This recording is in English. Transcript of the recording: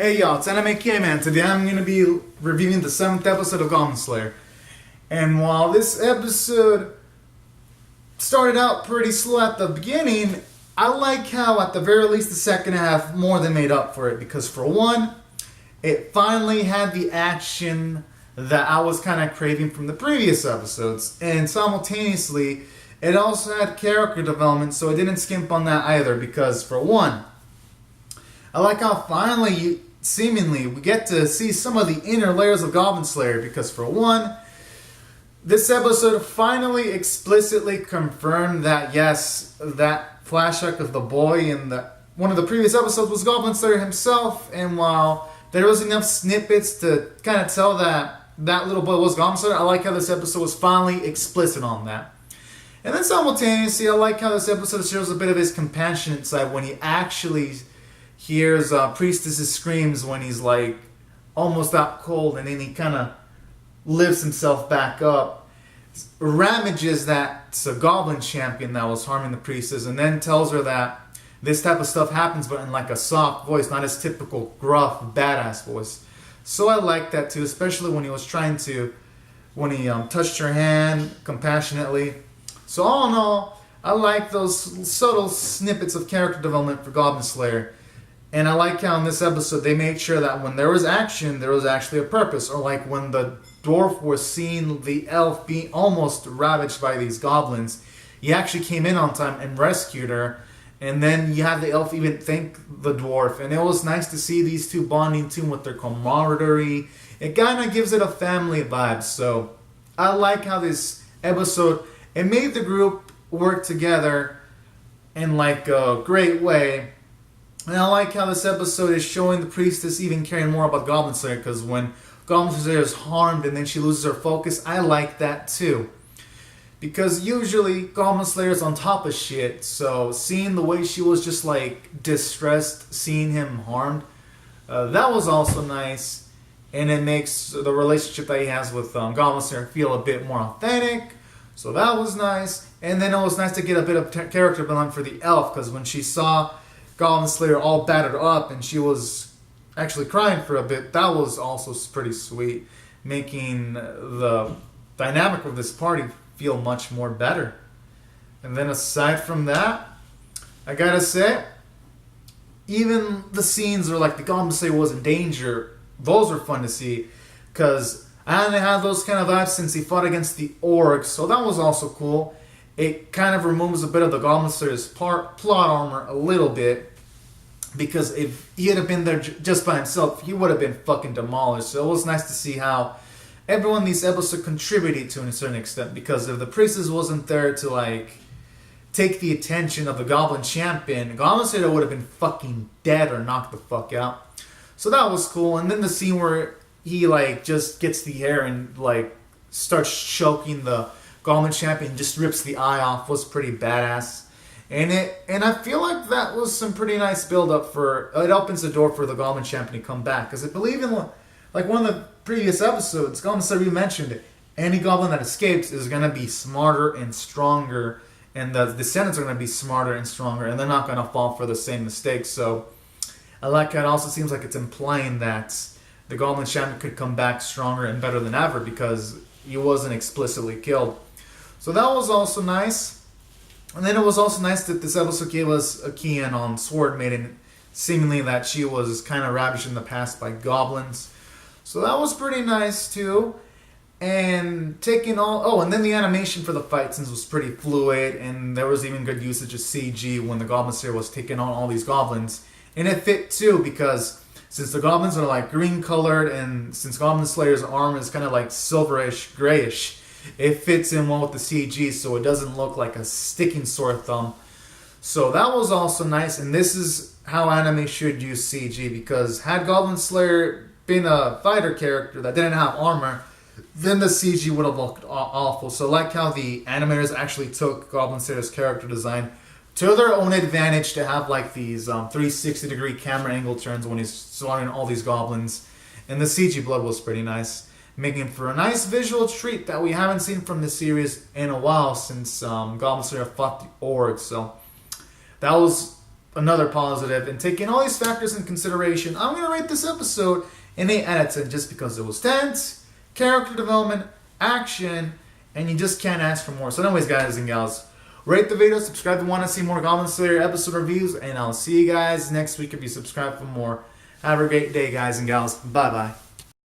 Hey y'all, it's Anime K-Man. Today I'm going to be reviewing the 7th episode of Goblin Slayer. And while this episode started out pretty slow at the beginning, I like how at the very least the second half more than made up for it. Because for one, it finally had the action that I was kind of craving from the previous episodes. And simultaneously, it also had character development, so it didn't skimp on that either. Because for one, I like how finally seemingly we get to see some of the inner layers of Goblin Slayer, because for one, this episode finally explicitly confirmed that yes, that flashback of the boy in one of the previous episodes was Goblin Slayer himself, and while there was enough snippets to kind of tell that little boy was Goblin Slayer, I like how this episode was finally explicit on that. And then simultaneously, I like how this episode shows a bit of his compassionate side when he actually hears Priestess's screams when he's like almost out cold, and then he kind of lifts himself back up, ramages that Goblin champion that was harming the Priestess, and then tells her that this type of stuff happens, but in like a soft voice, not his typical gruff, badass voice. So I like that too, especially when he touched her hand compassionately. So all in all, I like those subtle snippets of character development for Goblin Slayer. And I like how in this episode they made sure that when there was action, there was actually a purpose. Or like when the dwarf was seeing the elf being almost ravaged by these goblins, he actually came in on time and rescued her. And then you had the elf even thank the dwarf. And it was nice to see these two bonding too with their camaraderie. It kind of gives it a family vibe. So I like how this episode, it made the group work together in like a great way. And I like how this episode is showing the Priestess even caring more about Goblin Slayer, because when Goblin Slayer is harmed and then she loses her focus, I like that too. Because usually Goblin Slayer is on top of shit, so seeing the way she was just like distressed, seeing him harmed, that was also nice. And it makes the relationship that he has with Goblin Slayer feel a bit more authentic, so that was nice. And then it was nice to get a bit of character development for the elf, because when she saw Goblin Slayer all battered up and she was actually crying for a bit, that was also pretty sweet, making the dynamic of this party feel much more better. And then aside from that, I gotta say, even the scenes where like the Goblin Slayer was in danger, those were fun to see, because I hadn't had those kind of vibes since he fought against the orcs, so that was also cool. It kind of removes a bit of the Goblin Slayer's plot armor a little bit, because if he had been there just by himself, he would have been fucking demolished. So it was nice to see how everyone in these episodes contributed to a certain extent, because if the Priestess wasn't there to like take the attention of the Goblin champion, Goblin Slayer would have been fucking dead or knocked the fuck out. So that was cool. And then the scene where he like just gets the hair and like starts choking the Goblin champion, just rips the eye off, was pretty badass. And I feel like that was some pretty nice build up for it. Opens the door for the Goblin champion to come back, because I believe in like one of the previous episodes, Goblin Slayer mentioned any goblin that escapes is gonna be smarter and stronger, and the descendants are gonna be smarter and stronger, and they're not gonna fall for the same mistakes. So I like how it also seems like it's implying that the Goblin champion could come back stronger and better than ever because he wasn't explicitly killed. So that was also nice. And then it was also nice that this episode gave us a key in on Sword Maiden, seemingly that she was kind of ravaged in the past by goblins. So that was pretty nice too. And and then the animation for the fight scenes was pretty fluid, and there was even good usage of CG when the Goblin Slayer was taking on all these goblins. And it fit too, because since the goblins are like green colored, and since Goblin Slayer's arm is kind of like silverish, grayish, it fits in well with the CG, so it doesn't look like a sticking sore thumb. So that was also nice, and this is how anime should use CG, because had Goblin Slayer been a fighter character that didn't have armor, then the CG would have looked awful. So I like how the animators actually took Goblin Slayer's character design to their own advantage to have like these 360-degree camera angle turns when he's slaughtering all these goblins. And the CG blood was pretty nice, making for a nice visual treat that we haven't seen from the series in a while, since Goblin Slayer fought the orcs. So that was another positive. And taking all these factors in consideration, I'm going to rate this episode an 8 out of 10 just because it was tense, character development, action, and you just can't ask for more. So anyways, guys and gals, rate the video, subscribe if you want to see more Goblin Slayer episode reviews, and I'll see you guys next week if you subscribe for more. Have a great day, guys and gals. Bye-bye.